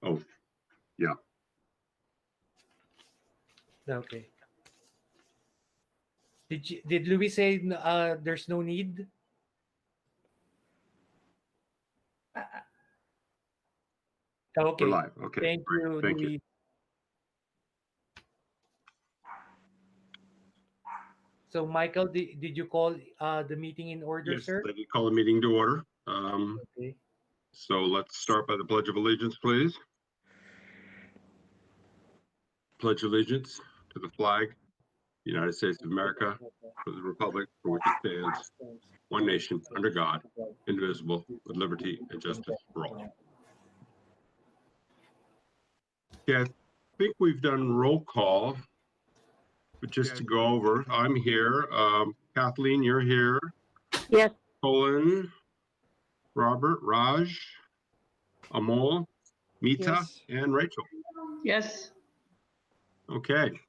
Oh, yeah. Okay. Did Louis say there's no need? Okay. We're live. Okay. Thank Great. you, Thank Louis. you. So, Michael, did you call the meeting in order, Yes, sir? let me call the meeting to order. Okay. So let's start by the Pledge of Allegiance, please. Pledge allegiance to the flag, United States of America, for the republic for which it stands, one nation, under God, indivisible, with liberty and justice for all. Yeah, I think we've done roll call, but just to go over, I'm here. Kathleen, you're here. Yes. Colin, Robert, Raj, Amol, Mita, Yes. and Rachel. Yes. Okay.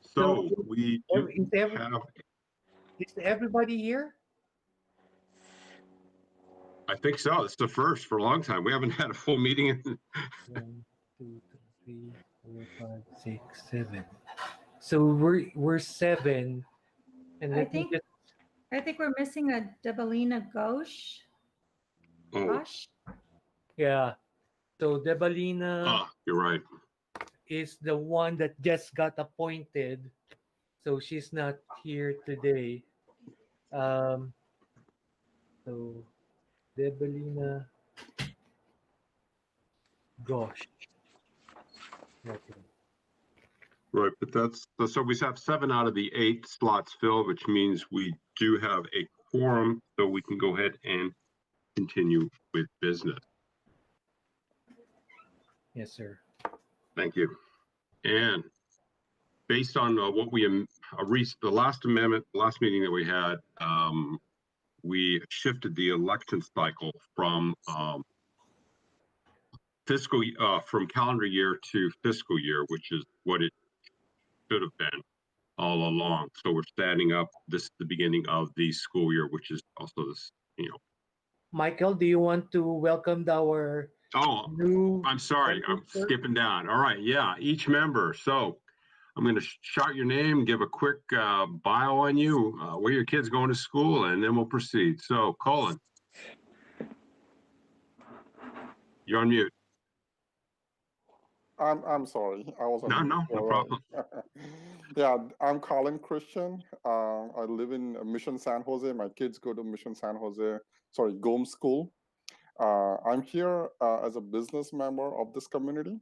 So we do have, Is everybody here? I think so. It's the first for a long time. We haven't had a full meeting in 1, 2, 3, 4, 5, 6, 7. So we're 7, and I think we're missing a Debalina Ghosh. Oh, Gosh. yeah. So Debalina you're right. is the one that just got appointed, so she's not here today. So Debalina, gosh. Okay. Right, but that's so we have 7 out of the 8 slots filled, which means we do have a quorum, so we can go ahead and continue with business. Yes, sir. Thank you. And based on what we reached, the last meeting that we had, we shifted the election cycle from from calendar year to fiscal year, which is what it should have been all along. So we're standing up. This is the beginning of the school year, which is also this, Michael, do you want to welcome our new? I'm sorry, I'm skipping down. All right, yeah, each member. So I'm going to shout your name, give a quick bio on you, where your kid's going to school, and then we'll proceed. So, Colin, you're on mute. I'm sorry, I wasn't. No problem. Yeah, I'm Colin Christian. I live in Mission San Jose. My kids go to Mission San Jose, Gomes School. I'm here as a business member of this community,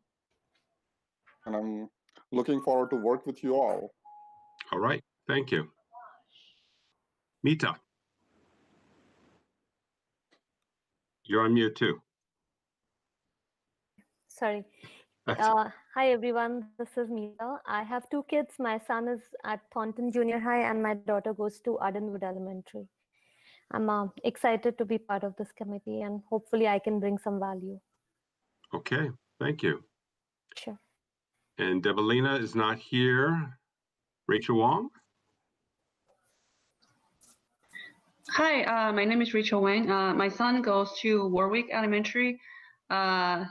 and I'm looking forward to work with you all. All right, thank you. Mita, you're on mute too. Sorry. Hi, everyone. This is Meeta. I have 2 kids. My son is at Thornton Junior High, and my daughter goes to Ardenwood Elementary. I'm excited to be part of this committee, and hopefully I can bring some value. Okay, thank you. Sure. And Debalina is not here. Rachel Wong? Hi, my name is Rachel Wang. My son goes to Warwick Elementary.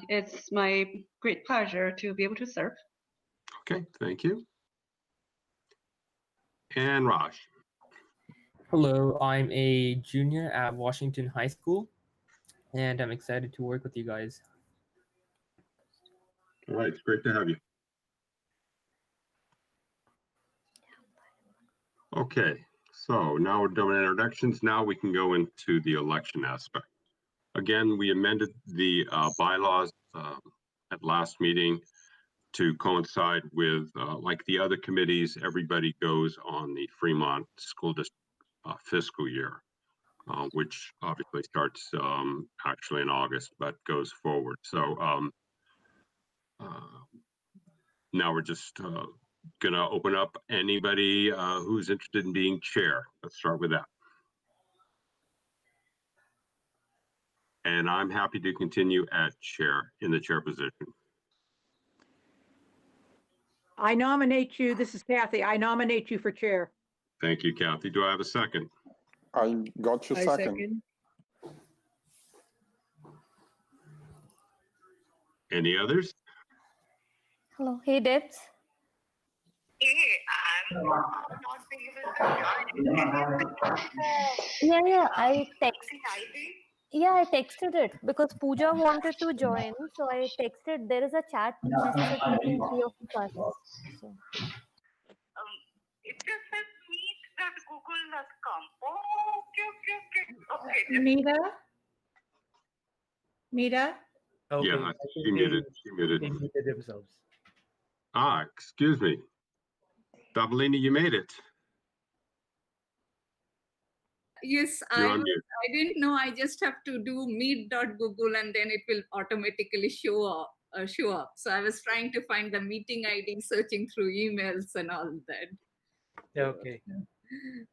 It's my great pleasure to be able to serve. Okay, thank you. And Raj? Hello, I'm a junior at Washington High School, and I'm excited to work with you guys. All right, it's great to have you. Okay, so now we're done with introductions. Now we can go into the election aspect. Again, we amended the bylaws at last meeting to coincide with, like the other committees, everybody goes on the Fremont School District fiscal year, which obviously starts actually in August, but goes forward. So now we're just gonna open up anybody who's interested in being chair. Let's start with that. And I'm happy to continue at chair, in the chair position. I nominate you. This is Kathy. I nominate you for chair. Thank you, Kathy. Do I have a second? I got you second. Any others? Hello. Hey, Debs. Yeah, I texted it because Pooja wanted to join. So I texted, there is a chat message between three of us. So. It just says meet.google.com. Oh, okay. Mita? Mita? Okay. Yeah, I she think muted. She muted. they muted themselves. Excuse me. Dabalina, you made it. Yes, You're I on mute. didn't know. I just have to do meet.google and then it will automatically show up. So I was trying to find the meeting ID, searching through emails and all that. Okay.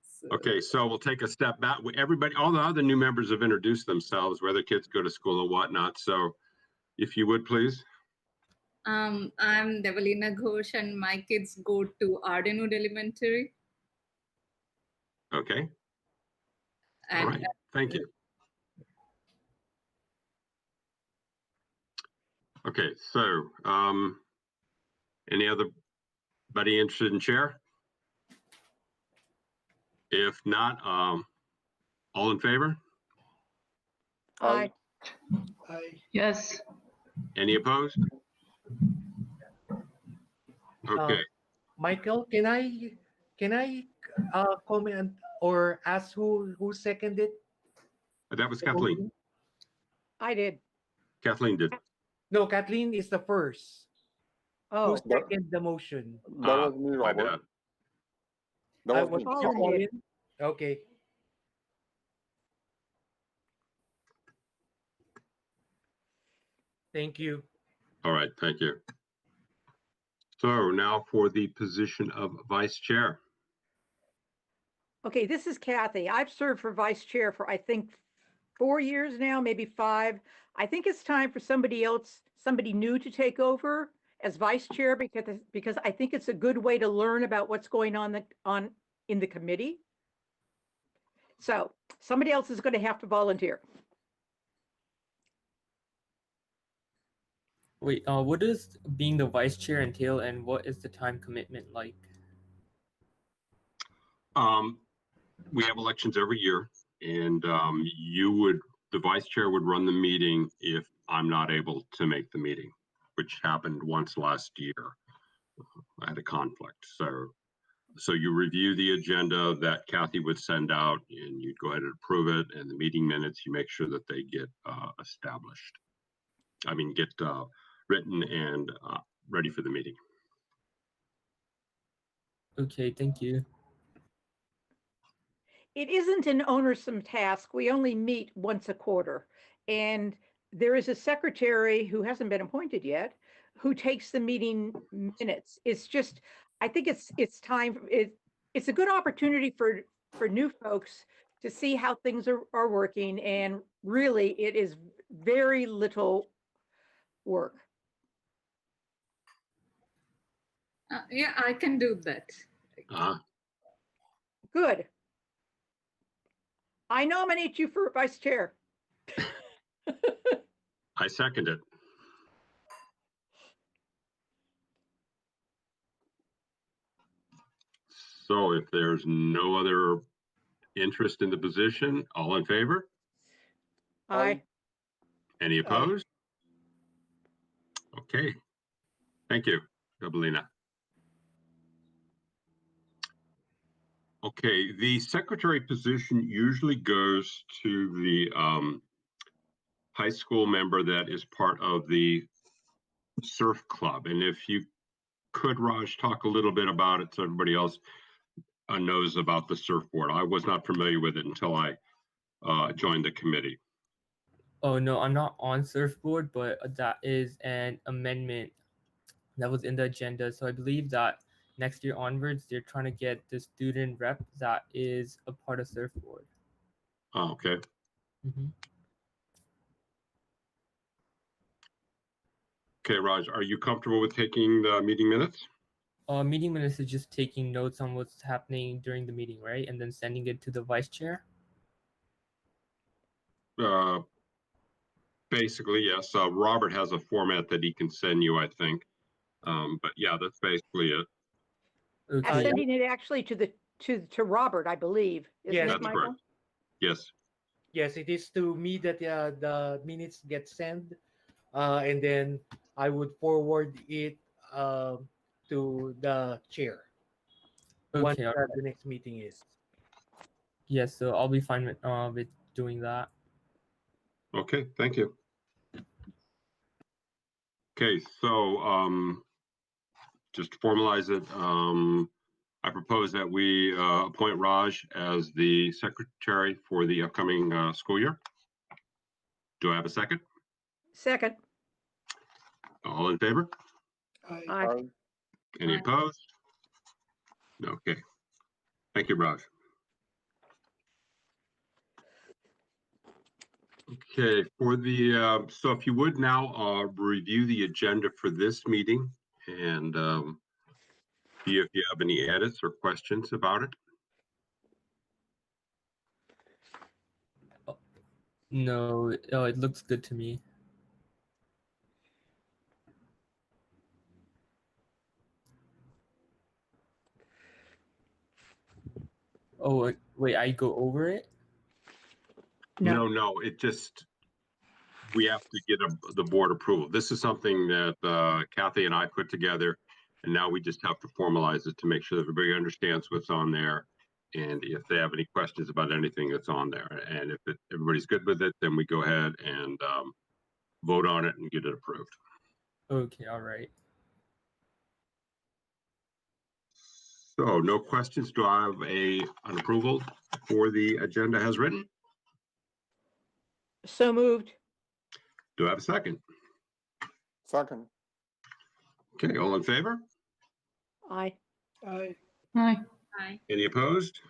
So, Okay, so we'll take a step back. Everybody, all the other new members have introduced themselves, where their kids go to school or whatnot. So if you would, please. I'm Devalina Ghosh and my kids go to Ardenwood Elementary. Okay. All And right. Thank you. Okay, so any other buddy interested in chair? If not, all in favor? Aye. Yes. Any opposed? Okay. Michael, can I comment or ask who seconded? That was Kathleen. I did. Kathleen did. No, Kathleen is the first. Oh, Who seconded the motion? That was me, My Robert. bad. That was Was me. you, Colin did. Colin? Okay. Thank you. All right, thank you. So now for the position of vice chair. Okay, this is Kathy. I've served for vice chair for, I think, 4 years now, maybe 5. I think it's time for somebody else, somebody new to take over as vice chair because I think it's a good way to learn about what's going on in the committee. So somebody else is going to have to volunteer. Wait, what does being the vice chair entail, and what is the time commitment like? We have elections every year, and the vice chair would run the meeting if I'm not able to make the meeting, which happened once last year. I had a conflict. So you review the agenda that Kathy would send out, and you'd go ahead and approve it, and the meeting minutes, you make sure that they get established. Get written and ready for the meeting. Okay, thank you. It isn't an onersome task. We only meet once a quarter. And there is a secretary who hasn't been appointed yet, who takes the meeting minutes. It's just, I think it's time, it's a good opportunity for new folks to see how things are working. And really, it is very little work. yeah, I can do that. Good. I nominate you for vice chair. I second it. So if there's no other interest in the position, all in favor? Aye. Any opposed? Okay. Thank you, Gabalina. Okay, the secretary position usually goes to the high school member that is part of the surf club. And if you could, Raj, talk a little bit about it so everybody else knows about the surfboard. I was not familiar with it until I joined the committee. Oh no, I'm not on surfboard, but that is an amendment that was in the agenda. So I believe that next year onwards, they're trying to get the student rep that is a part of surfboard. Oh, okay. Mm-hmm. Okay, Raj, are you comfortable with taking the meeting minutes? Meeting minutes is just taking notes on what's happening during the meeting, right? And then sending it to the vice chair? basically, yes. Robert has a format that he can send you, I think. But yeah, that's basically it. I'm Okay. sending it actually to Robert, I believe. Isn't Yes. it, That's Michael? correct. Yes. Yes, it is to me that the minutes get sent, and then I would forward it to the chair once Okay. the next meeting is. Yes, so I'll be fine with doing that. Okay, thank you. Okay, so just to formalize it, I propose that we appoint Raj as the secretary for the upcoming school year. Do I have a second? Second. All in favor? Aye. Any Aye. opposed? Okay. Thank you, Raj. Okay, for the, so if you would now review the agenda for this meeting and see if you have any edits or questions about it. No, it looks good to me. Oh, wait, I go over it? No. No, it just, we have to get the board approval. This is something that Kathy and I put together, and now we just have to formalize it to make sure that everybody understands what's on there. And if they have any questions about anything that's on there, and if everybody's good with it, then we go ahead and vote on it and get it approved. Okay, all right. So no questions. Do I have an approval for the agenda as written? So moved. Do I have a second? Second. Okay, all in favor? Aye. Aye. Aye. Aye. Any opposed?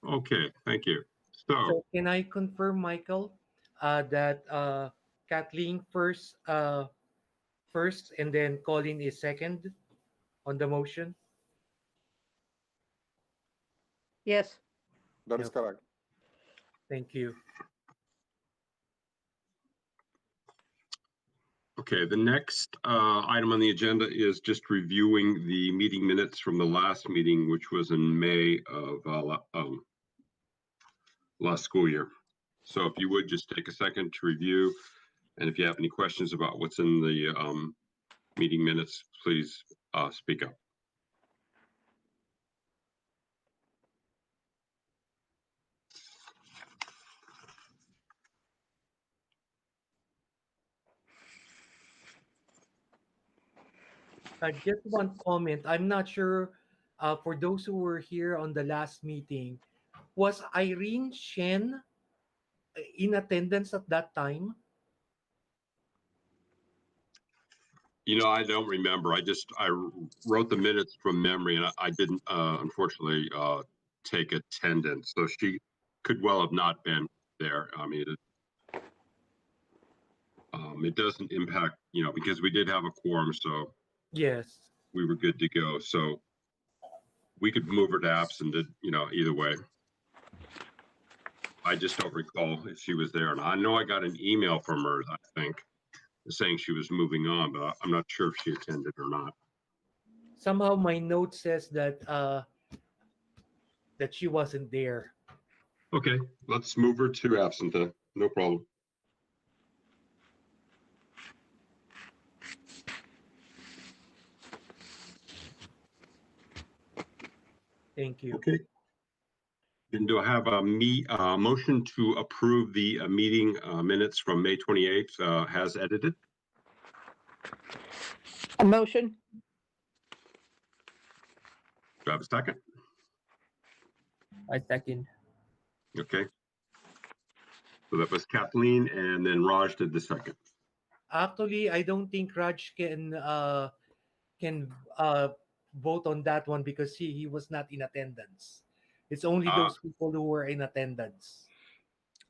Okay, thank you. So can I confirm, Michael, that Kathleen first, and then Colin is second on the motion? Yes. That is Yep. correct. Thank you. Okay, the next item on the agenda is just reviewing the meeting minutes from the last meeting, which was in May of last school year. So if you would just take a second to review, and if you have any questions about what's in the meeting minutes, please speak up. Just one comment. I'm not sure, for those who were here on the last meeting, was Irene Shen in attendance at that time? You know, I don't remember. I wrote the minutes from memory, and I didn't unfortunately take attendance. So she could well have not been there. I mean, it doesn't impact, you know, because we did have a quorum, so Yes. we were good to go. So we could move her to absent, you know, either way. I just don't recall if she was there. And I know I got an email from her, I think, saying she was moving on, but I'm not sure if she attended or not. Somehow my note says that that she wasn't there. Okay, let's move her to absent then. No problem. Thank you. Okay. Then do I have a motion to approve the meeting minutes from May 28th as edited? A motion. Do I have a second? I second. Okay. So that was Kathleen, and then Raj did the second. Actually, I don't think Raj can vote on that one because he was not in attendance. It's only those people who were in attendance.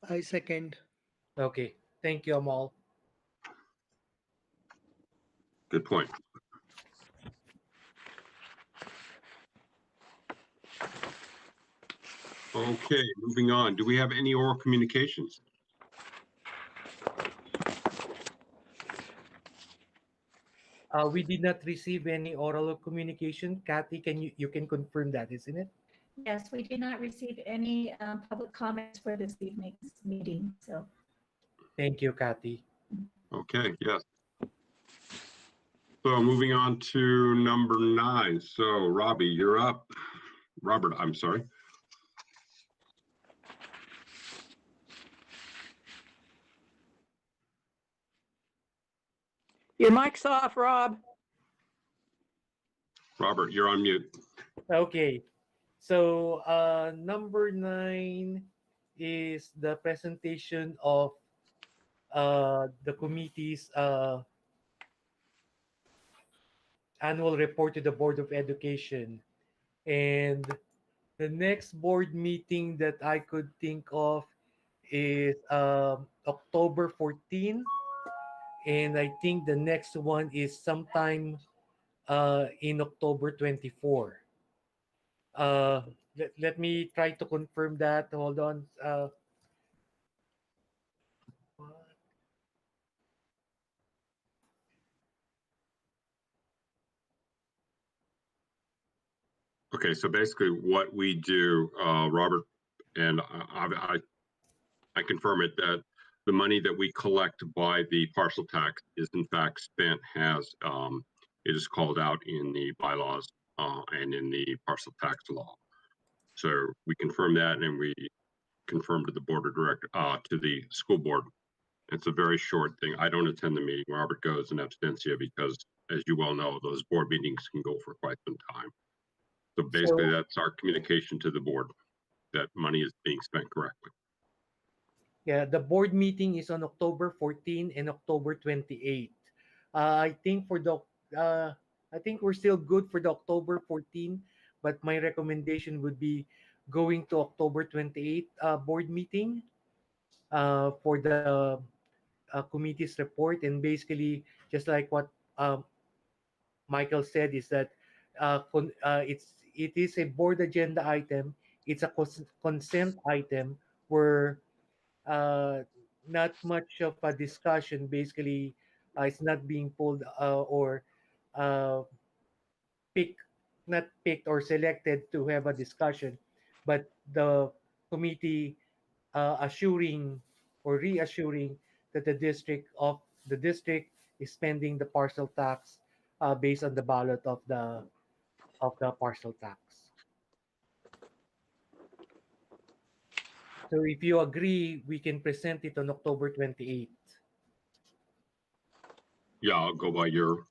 I second. Okay. Thank you, Amal. Good point. Okay, moving on. Do we have any oral communications? We did not receive any oral communication. Kathy, you can confirm that, isn't it? Yes, we did not receive any public comments for this evening's meeting, so. Thank you, Kathy. Okay, yes. So moving on to number 9. So Robbie, you're up. Robert, I'm sorry. Your mic's off, Rob. Robert, you're on mute. Okay. So number 9 is the presentation of the committee's annual report to the Board of Education. And the next board meeting that I could think of is October 14. And I think the next one is sometime in October 24. Let me try to confirm that. Hold on. Okay, so basically what we do, Robert, and I confirm it, that the money that we collect by the parcel tax is in fact spent it is called out in the bylaws and in the parcel tax law. So we confirm that, and we confirm to the board of director, to the school board. It's a very short thing. I don't attend the meeting. Robert goes in absentia because, as you well know, those board meetings can go for quite some time. So basically, that's our communication to the board, that money is being spent correctly. Yeah, the board meeting is on October 14 and October 28. I think I think we're still good for the October 14, but my recommendation would be going to October 28 board meeting for the committee's report. And basically, just like what Michael said, is that it is a board agenda item. It's a consent item where not much of a discussion. Basically, it's not being pulled or uh, picked, not picked or selected to have a discussion, but the committee assuring or reassuring that the district is spending the parcel tax based on the ballot of the parcel tax. So if you agree, we can present it on October 28th. Yeah, I'll go by your,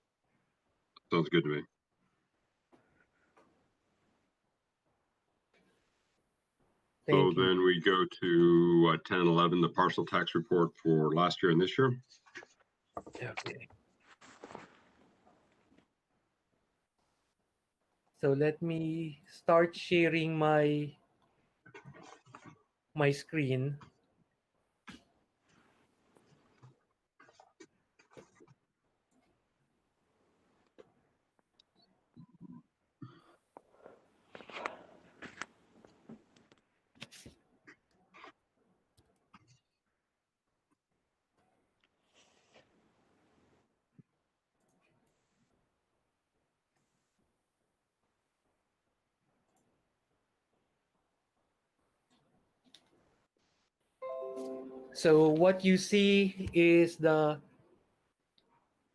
sounds good to me. Thank So you. then we go to 10 and 11, the parcel tax report for last year and this year. Okay. So let me start sharing my screen. So what you see is the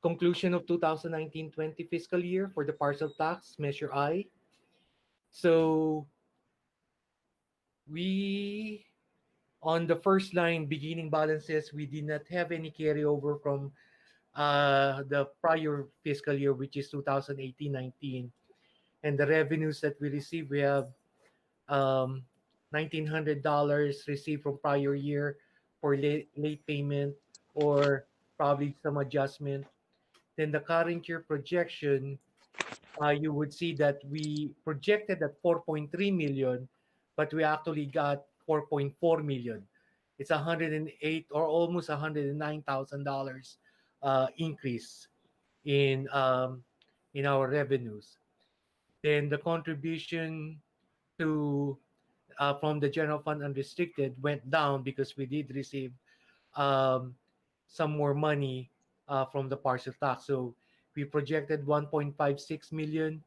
conclusion of 2019-20 fiscal year for the parcel tax, Measure I. So we, on the first line, beginning balances, we did not have any carryover from the prior fiscal year, which is 2018-19. And the revenues that we received, we have $1,900 received from prior year for late payment or probably some adjustment. Then the current year projection, you would see that we projected at 4.3 million, but we actually got 4.4 million. It's 108 or almost $109,000 increase in our revenues. Then the contribution to from the general fund unrestricted went down because we did receive um, some more money from the parcel tax. So We projected 1.56 million.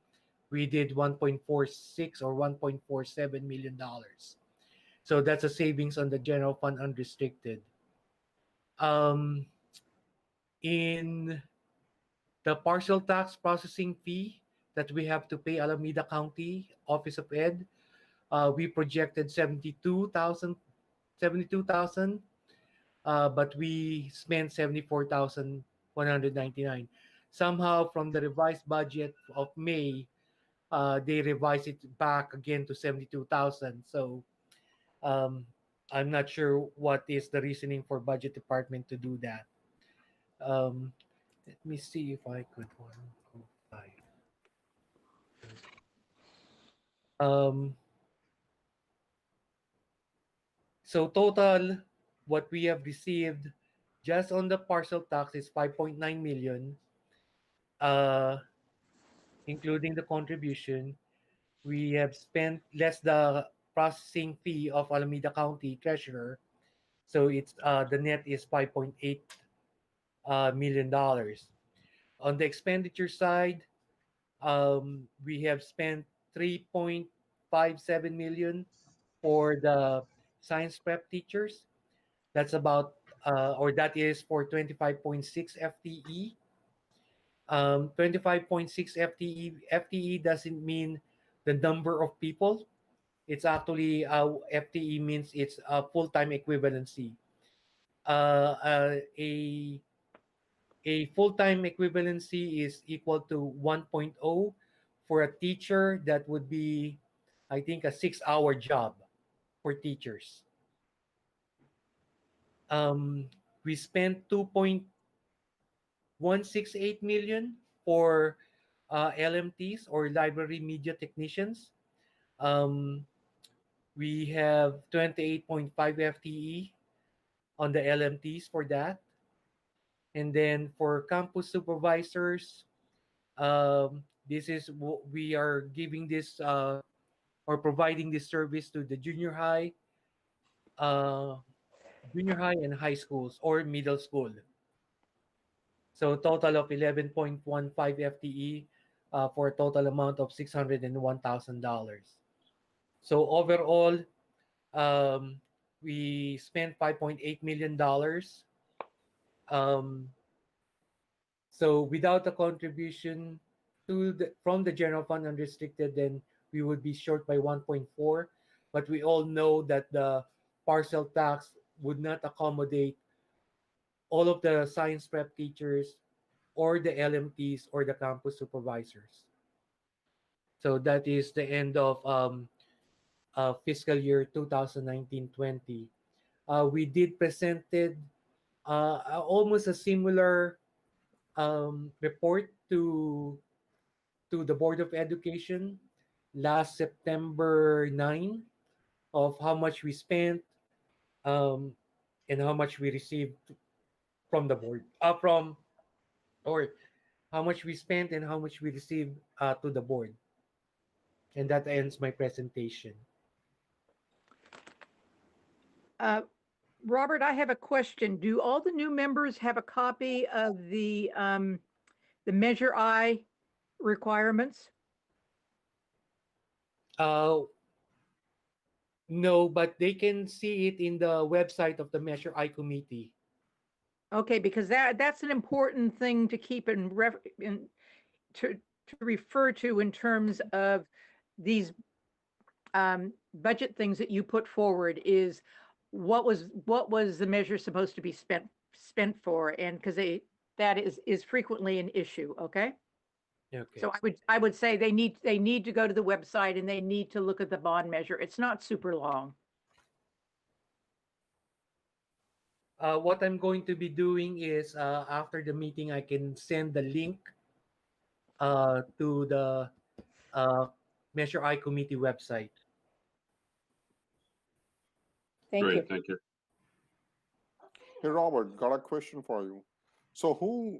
We did 1.46 or 1.47 million dollars. So that's a savings on the general fund unrestricted. Um, in the partial tax processing fee that we have to pay Alameda County Office of Ed, we projected 72,000, but we spent 74,199. Somehow, from the revised budget of May, they revised it back again to 72,000. So um, I'm not sure what is the reasoning for budget department to do that. Let me see if I could go five. Um, so total, what we have received just on the partial tax is 5.9 million, including the contribution. We have spent less the processing fee of Alameda County Treasurer, so it's the net is 5.8 million dollars. On the expenditure side, we have spent 3.57 million for the science prep teachers. That's about, or that is for 25.6 FTE. 25.6 FTE doesn't mean the number of people. It's actually FTE means it's a full-time equivalency. A full-time equivalency is equal to 1.0. For a teacher, that would be, I think, a 6-hour job for teachers. We spent 2.168 million for LMTs or library media technicians. Um, we have 28.5 FTE on the LMTs for that. And then for campus supervisors, this is what we are giving this or providing this service to the uh, junior high and high schools or middle school. So total of 11.15 FTE for a total amount of $601,000. So overall, we spent $5.8 million. Um, so without a contribution from the general fund unrestricted, then we would be short by 1.4. But we all know that the parcel tax would not accommodate all of the science prep teachers or the LMTs or the campus supervisors. So that is the end of fiscal year 2019-20. We did presented almost a similar report to the Board of Education last September 9 of how much we spent um, and how much we received from the board, or how much we spent and how much we received to the board. And that ends my presentation. Robert, I have a question. Do all the new members have a copy of the Measure I requirements? No, but they can see it in the website of the Measure I committee. Okay, because that's an important thing to keep to refer to in terms of these budget things that you put forward. Is what was the measure supposed to be spent for, and because that is frequently an issue. Okay. Okay. So I would say they need to go to the website and they need to look at the bond measure. It's not super long. What I'm going to be doing is after the meeting, I can send the link to the Measure I committee website. Thank you. Thank you. Hey, Robert, got a question for you. So who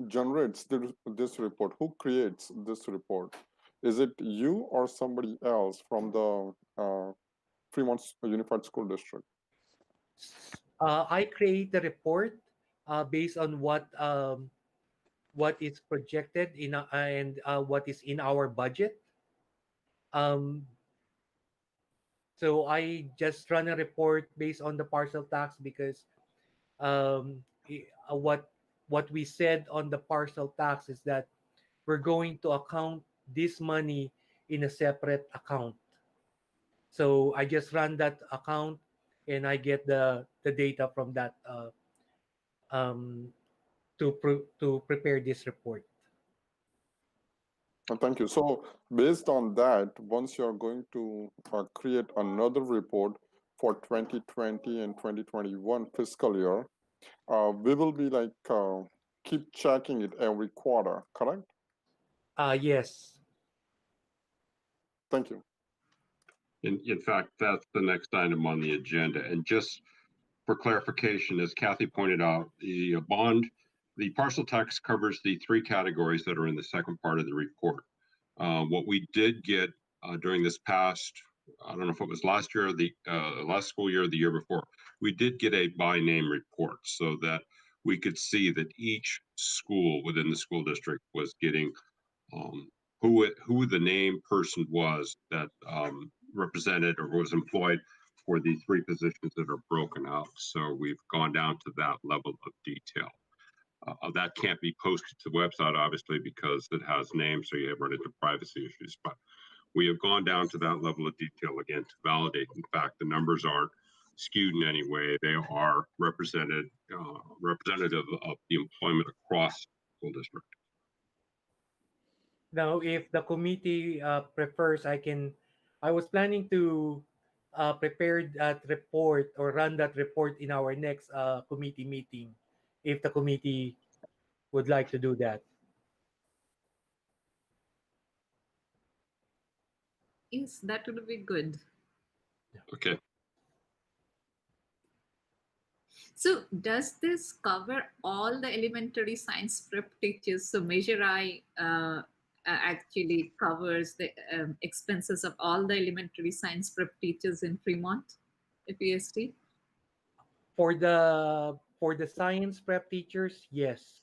generates this report? Who creates this report? Is it you or somebody else from the Fremont Unified School District? I create the report based on what what is projected and what is in our budget. Um, so I just run a report based on the parcel tax because um, what we said on the parcel tax is that we're going to account this money in a separate account. So I just run that account and I get the data from that um, to prepare this report. Thank you. So based on that, once you're going to create another report for 2020 and 2021 fiscal year, we will be like keep checking it every quarter, correct? Yes. Thank you. In fact, that's the next item on the agenda. And just for clarification, as Kathy pointed out, the parcel tax covers the three categories that are in the second part of the report. What we did get during this past, I don't know if it was last year or the last school year or the year before, we did get a by name report so that we could see that each school within the school district was getting who the name person was that represented or was employed for the three positions that are broken out. So we've gone down to that level of detail. That can't be posted to the website, obviously, because it has names, so you run into privacy issues. But we have gone down to that level of detail again to validate. In fact, the numbers aren't skewed in any way. They are representative of the employment across the school district. Now, if the committee prefers, I was planning to prepare that report or run that report in our next committee meeting, if the committee would like to do that. Yes, that would be good. Okay. So does this cover all the elementary science prep teachers? So Measure I actually covers the expenses of all the elementary science prep teachers in Fremont, FEST? For the science prep teachers, yes.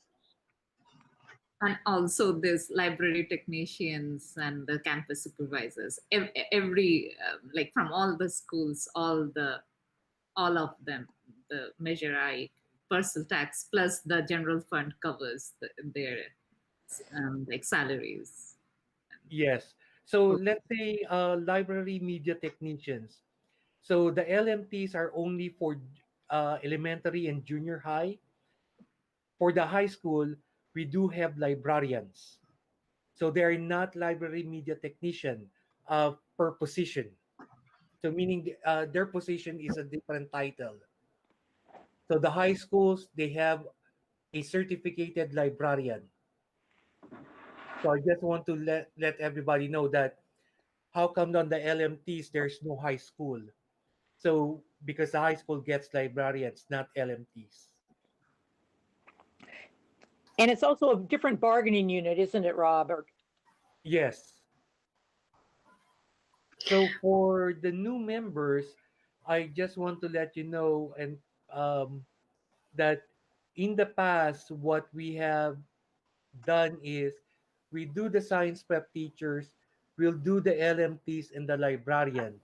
And also this library technicians and the campus supervisors, every like from all the schools, all of them, the Measure I parcel tax plus the general fund covers their like salaries. Yes. So let's say library media technicians. So the LMTs are only for elementary and junior high. For the high school, we do have librarians. So they're not library media technician per position. So meaning their position is a different title. So the high schools, they have a certificated librarian. So I just want to let everybody know that how come on the LMTs there's no high school? So because the high school gets librarians, not LMTs. And it's also a different bargaining unit, isn't it, Robert? Yes. So for the new members, I just want to let you know and that in the past, what we have done is we do the science prep teachers, we'll do the LMTs and the librarian,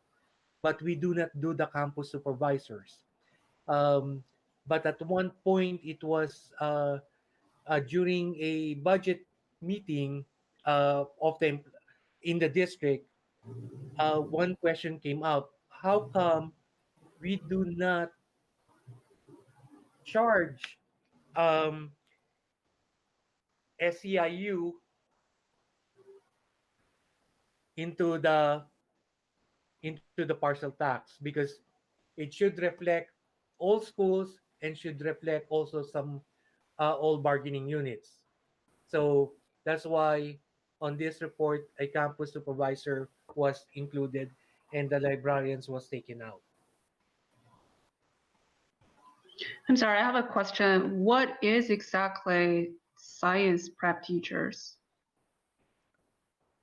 but we do not do the campus supervisors. Um, but at one point, it was during a budget meeting in the district. One question came up: how come we do not charge um, SEIU into the parcel tax because it should reflect all schools and should reflect also some all bargaining units. So that's why on this report a campus supervisor was included and the librarians was taken out. I'm sorry, I have a question. What is exactly science prep teachers?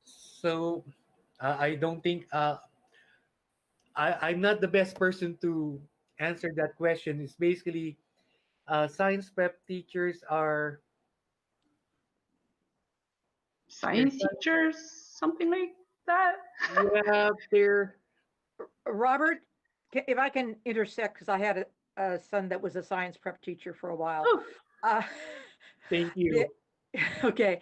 So I don't think I'm not the best person to answer that question. It's basically science prep teachers are science teachers, something like that. Yeah, they're Robert, if I can intersect, because I had a son that was a science prep teacher for a while. Oh, Uh, thank the- you. okay.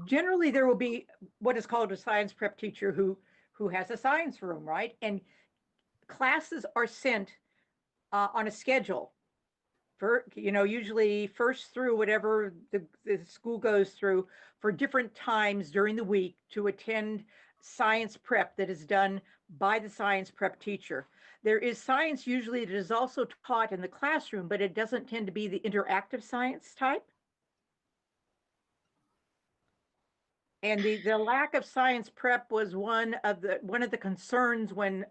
Generally, there will be what is called a science prep teacher who has a science room, right? And classes are sent on a schedule. For usually first through whatever the school goes through for different times during the week to attend science prep that is done by the science prep teacher. There is science usually that is also taught in the classroom, but it doesn't tend to be the interactive science type. And the lack of science prep was one of the concerns when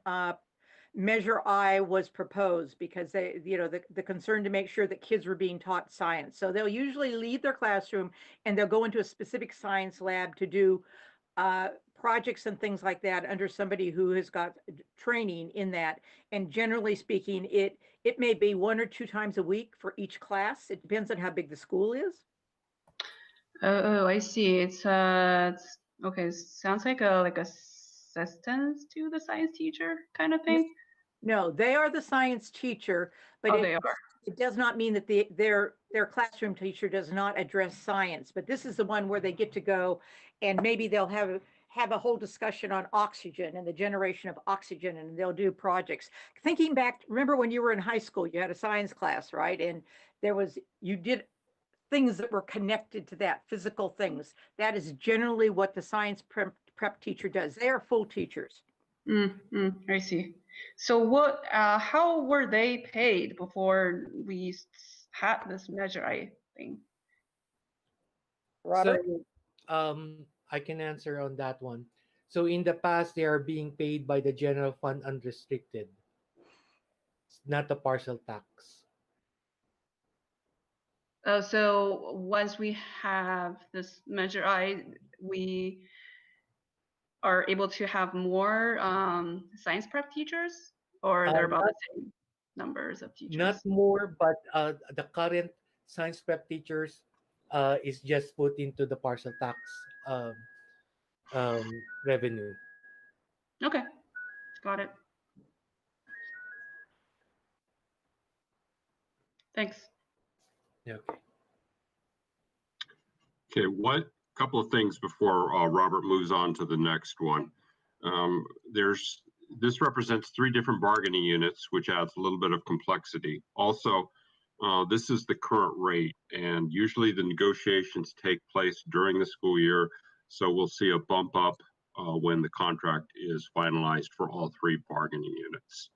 Measure I was proposed, because they, the concern to make sure that kids were being taught science. So they'll usually leave their classroom and they'll go into a specific science lab to do projects and things like that under somebody who has got training in that. And generally speaking, it may be 1 or 2 times a week for each class. It depends on how big the school is. oh, I see. It's okay. Sounds like a assistance to the science teacher kind of thing. No, they are the science teacher, but Oh, they are. it does not mean that their classroom teacher does not address science. But this is the one where they get to go, and maybe they'll have a whole discussion on oxygen and the generation of oxygen, and they'll do projects. Thinking back, remember when you were in high school, you had a science class, right? And you did things that were connected to that, physical things. That is generally what the science prep teacher does. They are full teachers. I see. So what? How were they paid before we had this Measure I thing? Robert? So, I can answer on that one. So in the past, they are being paid by the general fund unrestricted, not the partial tax. So once we have this Measure I, we are able to have more science prep teachers, or they're about the same numbers of teachers? Not more, but the current science prep teachers is just put into the partial tax um, revenue. Okay, got it. Thanks. Yeah, okay. Okay, what couple of things before Robert moves on to the next one. This represents 3 different bargaining units, which adds a little bit of complexity. Also, this is the current rate, and usually the negotiations take place during the school year, so we'll see a bump up when the contract is finalized for all 3 bargaining units.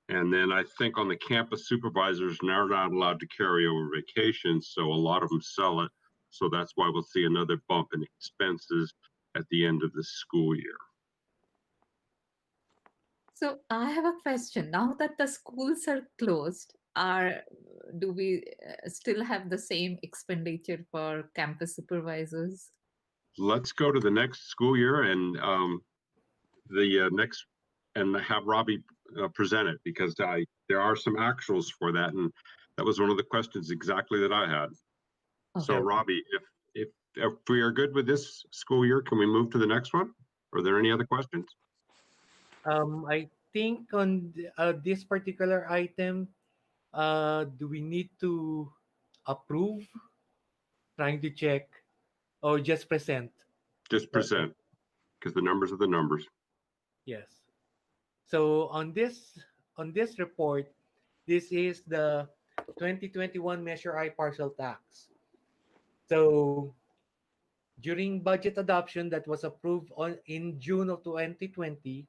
And then I think on the campus supervisors, they're not allowed to carry over vacations, so a lot of them sell it. So that's why we'll see another bump in expenses at the end of the school year. So I have a question. Now that the schools are closed, do we still have the same expenditure for campus supervisors? Let's go to the next school year and have Robbie present it, because there are some actuals for that, and that was one of the questions exactly that I had. So Okay. Robbie, if we are good with this school year, can we move to the next one? Are there any other questions? I think on this particular item, do we need to approve? Trying to check, or just present? Just present, because the numbers are the numbers. Yes. So on this report, this is the 2021 Measure I partial tax. So during budget adoption that was approved in June of 2020,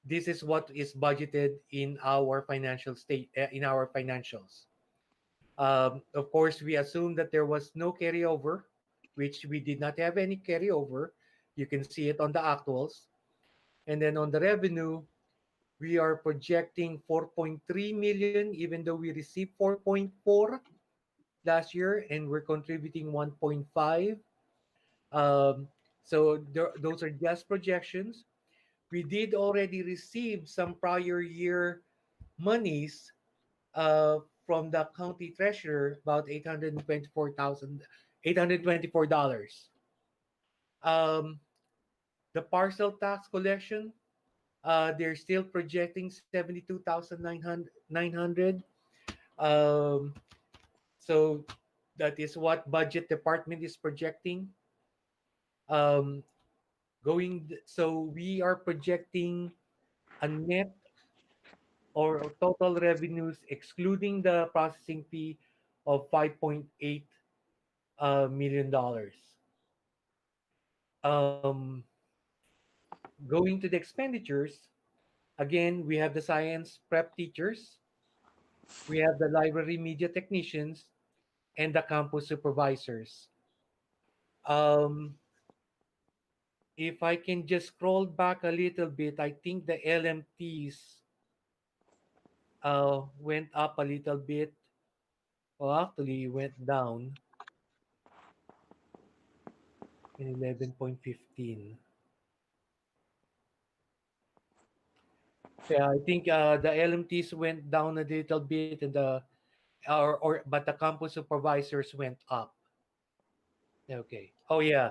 this is what is budgeted in our in our financials. Of course, we assume that there was no carryover, which we did not have any carryover. You can see it on the actuals. And then on the revenue, we are projecting 4.3 million, even though we received 4.4 last year, and we're contributing 1.5. So those are just projections. We did already receive some prior year monies from the county treasurer, about 824,000 $824. Um, the parcel tax collection, they're still projecting 72,900. Um, so that is what budget department is projecting. Um, so we are projecting a net or total revenues excluding the processing fee of $5.8 million dollars. Um, Going to the expenditures, again, we have the science prep teachers, we have the library media technicians, and the campus supervisors. Um, if I can just scroll back a little bit, I think the LMTs went up a little bit. Well, actually, went down in 11.15. Yeah, I think the LMTs went down a little bit, and but the campus supervisors went up. Okay. Oh yeah,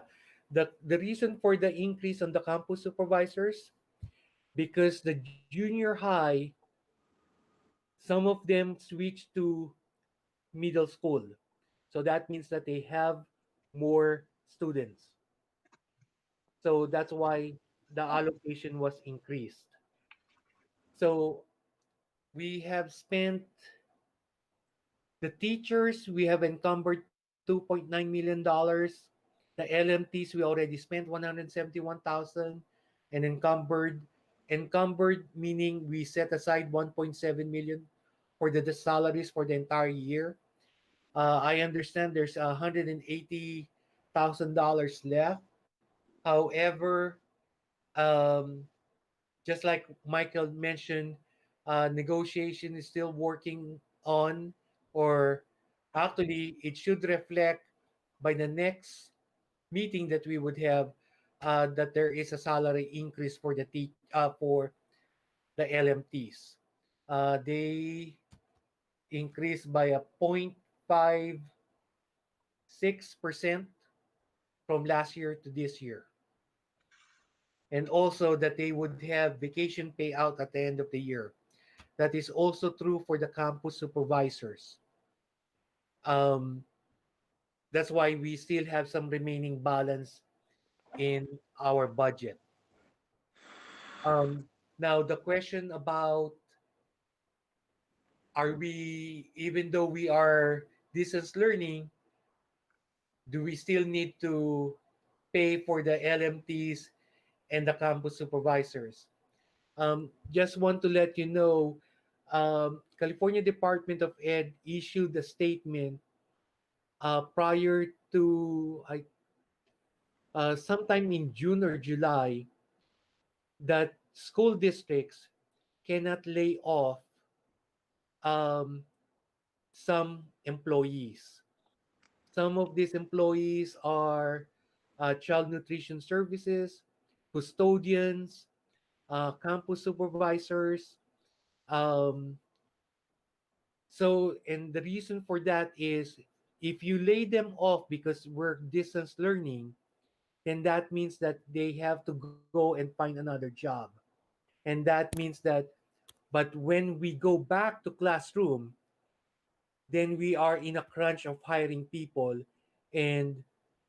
the reason for the increase on the campus supervisors, because the junior high, some of them switched to middle school, so that means that they have more students. So that's why the allocation was increased. So we have spent the teachers, we have encumbered $2.9 million. The LMTs, we already spent 171,000 and encumbered meaning we set aside 1.7 million for the salaries for the entire year. I understand there's $180,000 left. However, um, just like Michael mentioned, negotiation is still working on, or actually, it should reflect by the next meeting that we would have, that there is a salary increase for for the LMTs. They increased by a 0.56% from last year to this year. And also that they would have vacation payout at the end of the year. That is also true for the campus supervisors. Um, that's why we still have some remaining balance in our budget. Now, the question about, are we, even though we are distance learning, do we still need to pay for the LMTs and the campus supervisors? Just want to let you know, California Department of Ed issued a statement prior to sometime in June or July, that school districts cannot lay off um, some employees. Some of these employees are child nutrition services, custodians, campus supervisors. Um, and the reason for that is, if you lay them off because we're distance learning, then that means that they have to go and find another job. And that means that, but when we go back to classroom, then we are in a crunch of hiring people, and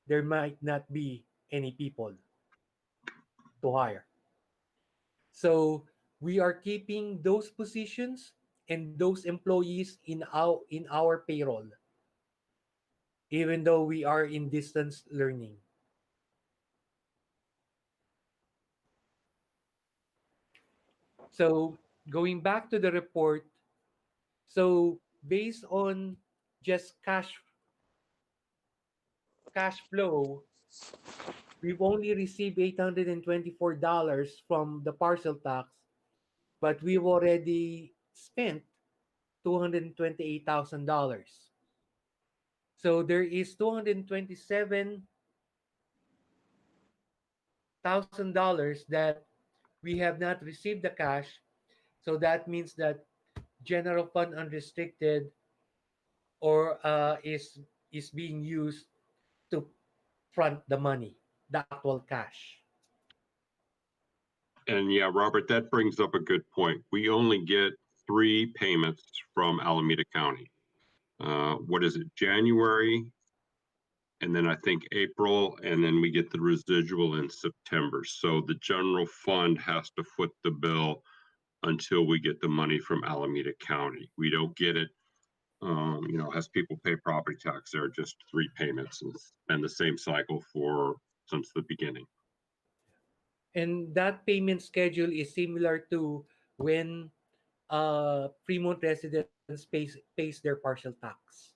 there might not be any people to hire. So we are keeping those positions and those employees in our payroll, even though we are in distance learning. So going back to the report, so based on just cash flow, we've only received $824 from the parcel tax, but we've already spent $228,000. So there is $227,000 that we have not received the cash. So that means that general fund unrestricted or is being used to front the money, the actual cash. And yeah, Robert, that brings up a good point. We only get 3 payments from Alameda County. What is it, January? And then I think April, and then we get the residual in September. So the general fund has to foot the bill until we get the money from Alameda County. We don't get it, as people pay property tax. There are just 3 payments, and it's been the same cycle since the beginning. And that payment schedule is similar to when Fremont residents pays their partial tax,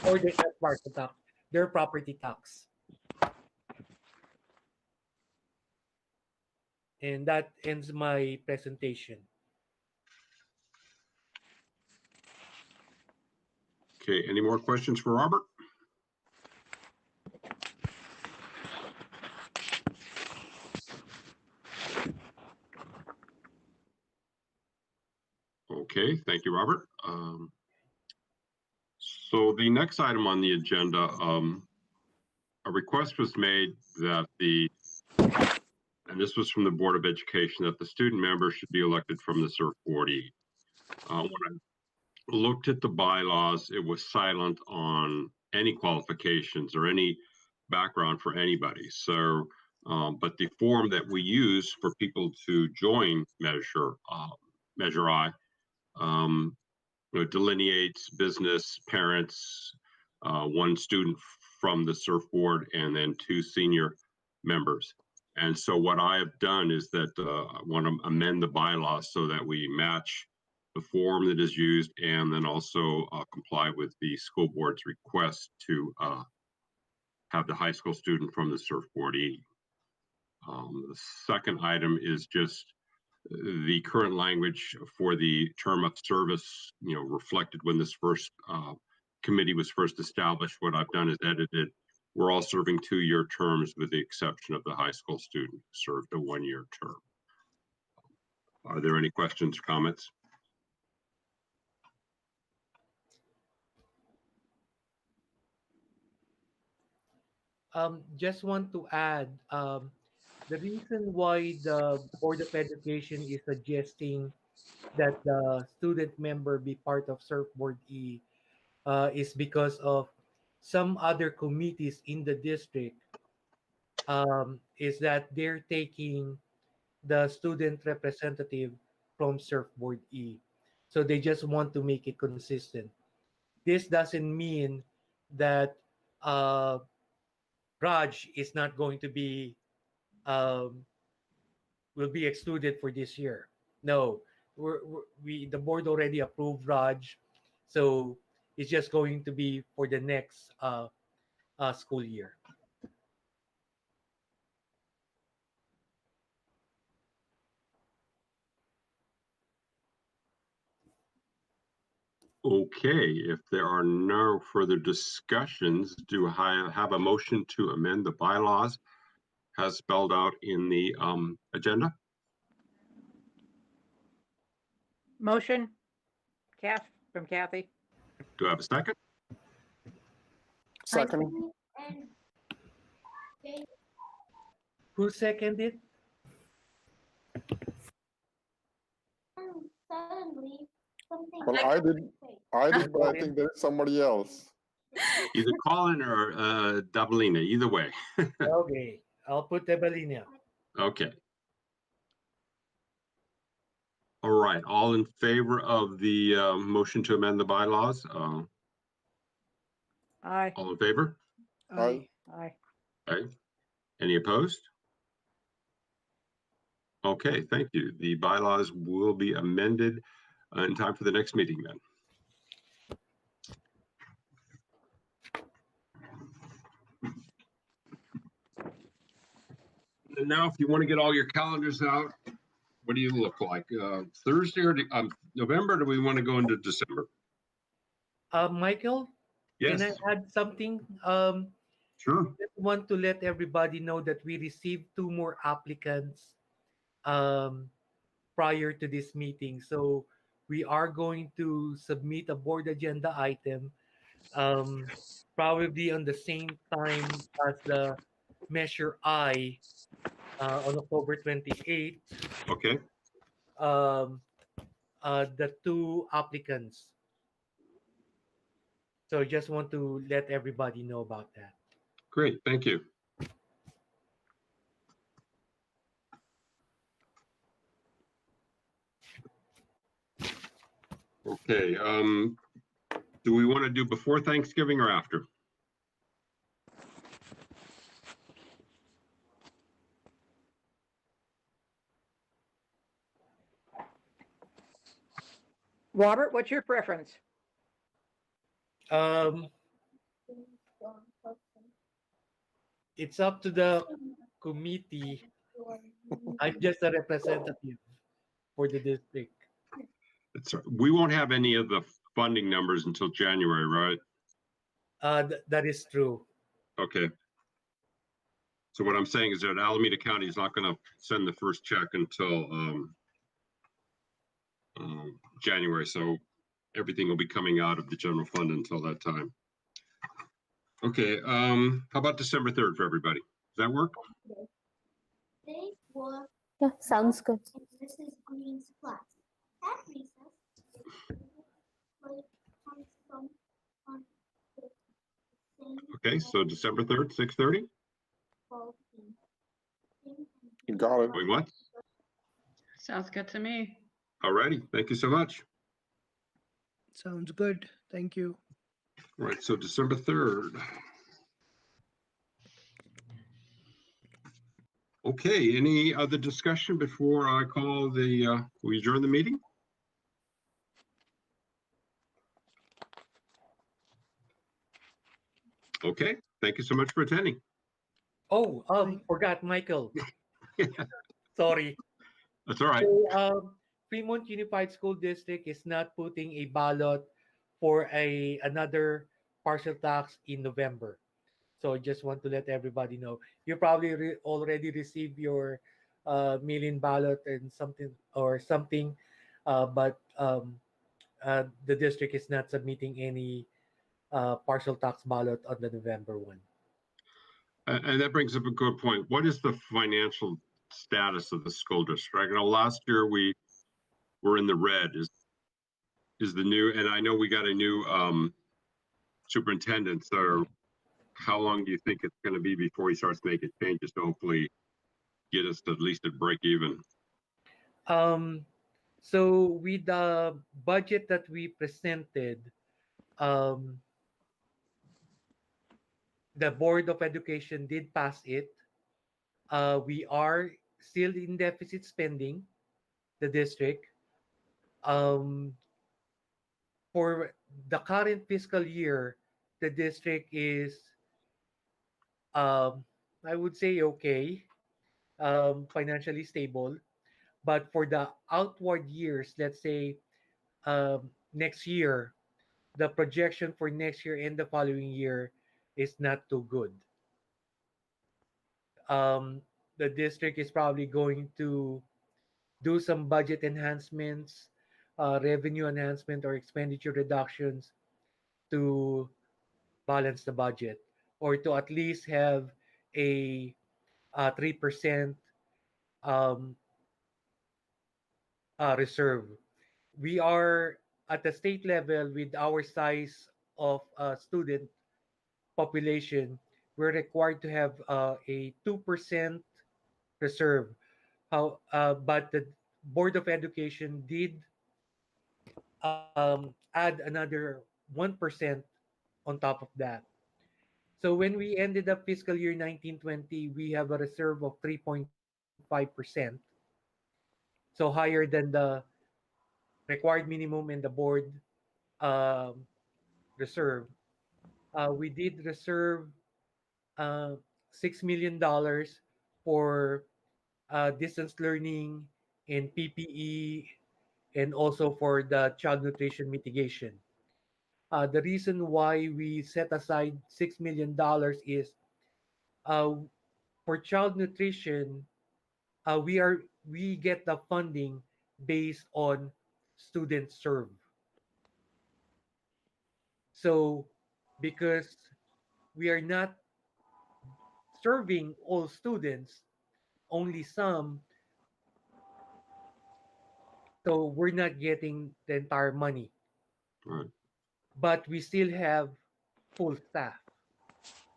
or their not partial tax, their property tax. And that ends my presentation. Okay, any more questions for Robert? Okay, thank you, Robert. So the next item on the agenda, a request was made that and this was from the Board of Education, that the student member should be elected from the SURF Board E. When I looked at the bylaws, it was silent on any qualifications or any background for anybody. So, but the form that we use for people to join Measure I, delineates business, parents, 1 student from the SURF Board, and then 2 senior members. And so what I have done is that I want to amend the bylaws so that we match the form that is used, and then also comply with the school board's request to have the high school student from the SURF Board E. The second item is just the current language for the term of service, reflected when this first committee was first established. What I've done is edited. We're all serving 2-year terms with the exception of the high school student who served a 1-year term. Are there any questions or comments? Just want to add, the reason why the Board of Education is suggesting that the student member be part of SURF Board E is because of some other committees in the district, is that they're taking the student representative from SURF Board E. So they just want to make it consistent. This doesn't mean that uh, Raj is not going to be um, will be excluded for this year. No, we the board already approved Raj, so it's just going to be for the next school year. Okay, if there are no further discussions, do I have a motion to amend the bylaws as spelled out in the agenda? Motion, from Kathy. Do I have a second? Second. Who seconded? Well, I did, but I think there's somebody else. Either Colin or Dabalina, either way. Okay, I'll put Evelina. Okay. All right, all in favor of the motion to amend the bylaws? Aye. All in favor? Aye. Aye. Okay. Any opposed? Okay, thank you. The bylaws will be amended in time for the next meeting then. And now, if you want to get all your calendars out, what do you look like? Thursday or November? Or do we want to go into December? Michael, Yes. can I add something? Sure. Just want to let everybody know that we received 2 more applicants prior to this meeting. So we are going to submit a board agenda item um, probably on the same time as the Measure I on October 28th. Okay, Um, the two applicants. So just want to let everybody know about that. great, thank you. Okay, do we want to do before Thanksgiving or after? Robert, what's your preference? Um, it's up to the committee. I'm just a representative for the district. We won't have any of the funding numbers until January, right? That is true. Okay. So what I'm saying is that Alameda County is not going to send the first check until January. So everything will be coming out of the general fund until that time. Okay. How about December 3rd for everybody? Does that work? Yeah, sounds good. Okay. So December 3rd, 6:30. You got it. Going what? Sounds good to me. All righty. Thank you so much. Sounds good. Thank you. All right. So December 3rd. Okay. Any other discussion before I call we adjourn the meeting? Okay. Thank you so much for attending. Oh, forgot Michael. Sorry. That's all right. So, Fremont Unified School District is not putting a ballot for another partial tax in November. So just want to let everybody know. You probably already received your mail-in ballot and something, but the district is not submitting any partial tax ballot on the November one. And that brings up a good point. What is the financial status of the school district? You know, last year we were in the red. Is the new, and I know we got a new superintendent. So how long do you think it's going to be before he starts making changes to hopefully get us to at least at break even? So with the budget that we presented, um, the Board of Education did pass it. We are still in deficit spending, the district. Um, for the current fiscal year, the district is, I would say, okay, financially stable. But for the outward years, let's say next year, the projection for next year and the following year is not too good. Um, the district is probably going to do some budget enhancements, revenue enhancement, or expenditure reductions to balance the budget, or to at least have a 3% um, reserve. We are at the state level with our size of student population. We're required to have a 2% reserve. But the Board of Education did add another 1% on top of that. So when we ended up fiscal year 1920, we have a reserve of 3.5%. So higher than the required minimum and the board um, reserve. We did reserve $6 million for distance learning and PPE, and also for the child nutrition mitigation. The reason why we set aside $6 million is uh, for child nutrition, we get the funding based on students served. So because we are not serving all students, only some, so we're not getting the entire money. Right. But we still have full staff.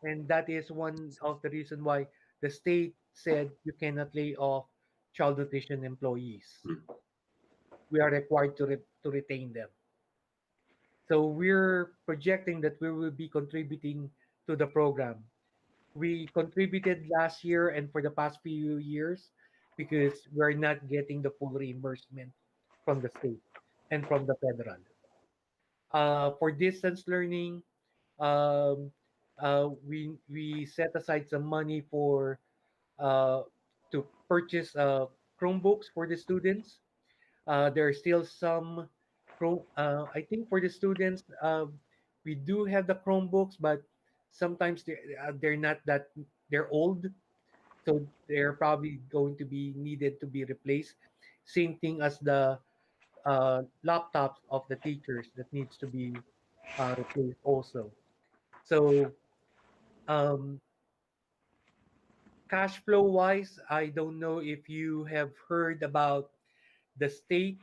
And that is one of the reason why the state said you cannot lay off child nutrition employees. Hmm. We are required to retain them. So we're projecting that we will be contributing to the program. We contributed last year and for the past few years because we're not getting the full reimbursement from the state and from the federal. For distance learning, um, we set aside some money for uh, to purchase Chromebooks for the students. There are still some Chrome. I think for the students, we do have the Chromebooks, but sometimes they're not that they're old, so they're probably going to be needed to be replaced. Same thing as the laptops of the teachers that needs to be replaced also. So um, cash flow wise, I don't know if you have heard about the state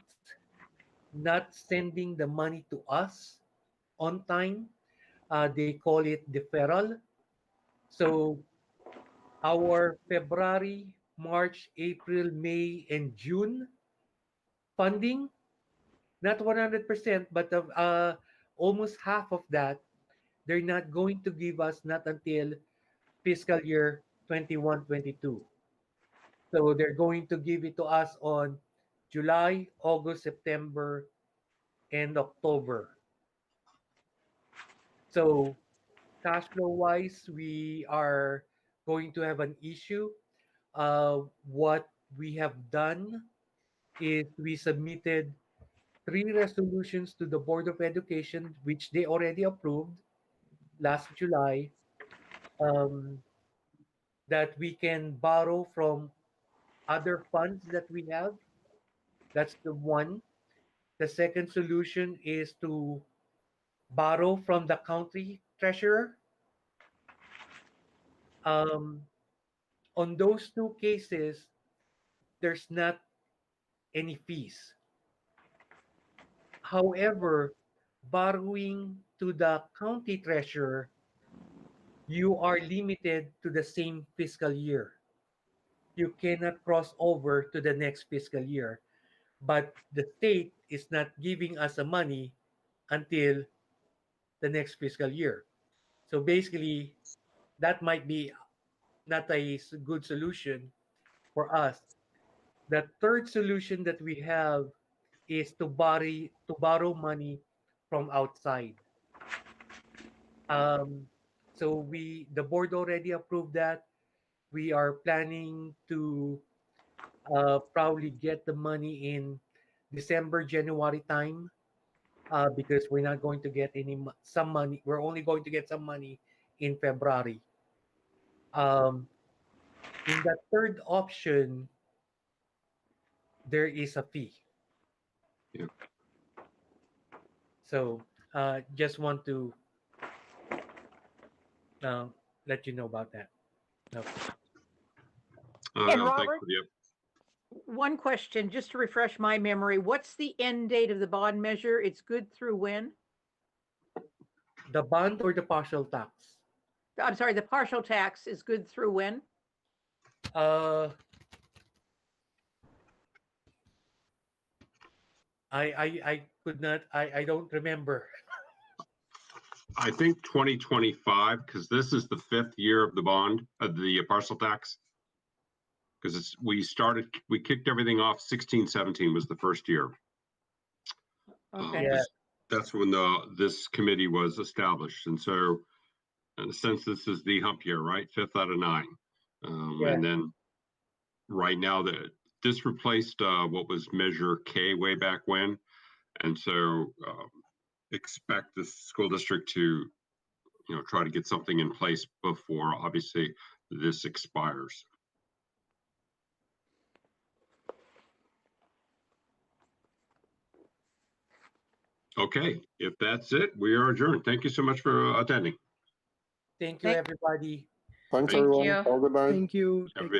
not sending the money to us on time. They call it deferral. So our February, March, April, May, and June funding, not 100%, but almost half of that, they're not going to give us not until fiscal year 21-22. So they're going to give it to us on July, August, September, and October. So cash flow wise, we are going to have an issue. What we have done is we submitted three resolutions to the Board of Education, which they already approved last July, um, that we can borrow from other funds that we have. That's the one. The second solution is to borrow from the county treasurer. Um, on those two cases, there's not any fees. However, borrowing to the county treasurer, you are limited to the same fiscal year. You cannot cross over to the next fiscal year. But the state is not giving us the money until the next fiscal year. So basically, that might be not a good solution for us. The third solution that we have is to borrow money from outside. Um, so the board already approved that. We are planning to probably get the money in December, January time, because we're not going to get some money. We're only going to get some money in February. Um, in the third option, there is a fee. Yeah. So just want to uh, let you know about that. Okay. And Thanks Robert, for the one question, just to refresh my memory, what's the end date of the bond measure? It's good through when? The bond or the partial tax? I'm sorry, the partial tax is good through when? Uh, I could not. I don't remember. I think 2025, because this is the fifth year of the bond, of the parcel tax. Because we kicked everything off 16-17 was the first year. Okay. Yeah. That's when this committee was established. And so in a sense, this is the hump year, right? Fifth out of 9. Yeah. And then right now this replaced what was Measure K way back when. And so expect the school district to try to get something in place before obviously this expires. Okay, if that's it, we are adjourned. Thank you so much for attending. Thank you, everybody. Thanks, Thank everyone. you. Have a good night. Thank you. Have a Take good care.